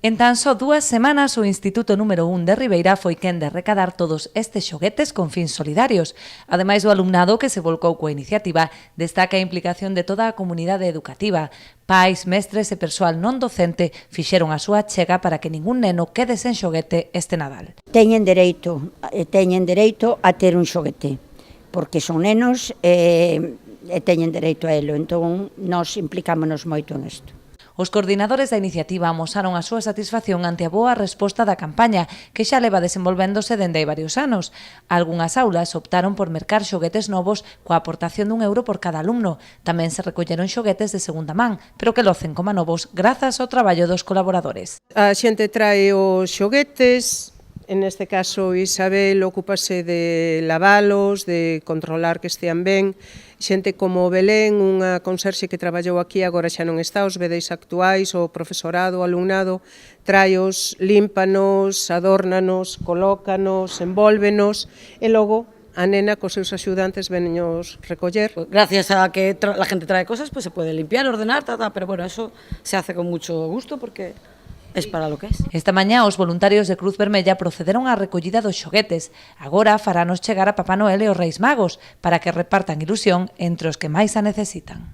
En tan só 2 semanas, o Instituto número 1 de Ribeira foi quen de recadar todos estes xoguetes con fins solidarios. Ademais, o alumnado que se volcou coa iniciativa destaca a implicación de toda a comunidade educativa. Pais, mestres e persoal non docente fixeron a súa achega para que ningún neno quede sen xoguete este Nadal. Teñen dereito a ter un xoguete, porque son nenos e teñen dereito a elo, entón nós implicámonos moito nesto. Os coordinadores da iniciativa amosaron a súa satisfacción ante a boa resposta da campaña, que xa leva desenvolvéndose dende hai varios anos. Algunhas aulas optaron por mercar xoguetes novos coa aportación d€1 por cada alumno. Tamén se recolleron xoguetes de segunda man, pero que locen como novos grazas ao traballo dos colaboradores. A xente trae os xoguetes, en este caso Isabel ocúpase de lavalos, de controlar que estean ben. Xente como Belén, unha conserxe que traballou aquí, agora xa non está, os vedeis actuais, o profesorado, o alumnado, traeos, límpanos, adórnanos, colócanos, envólvenos, e logo a nena cos seus axudantes veños recoller. Gracias a que la gente trae cosas, pues se puede limpiar, ordenar, pero bueno, eso se hace con mucho gusto porque es para lo que es. Esta mañá os voluntarios de Cruz Vermella procederon á recollida dos xoguetes. Agora faranos chegar a Papá Noel e os Reis Magos para que repartan ilusión entre os que máis a necesitan.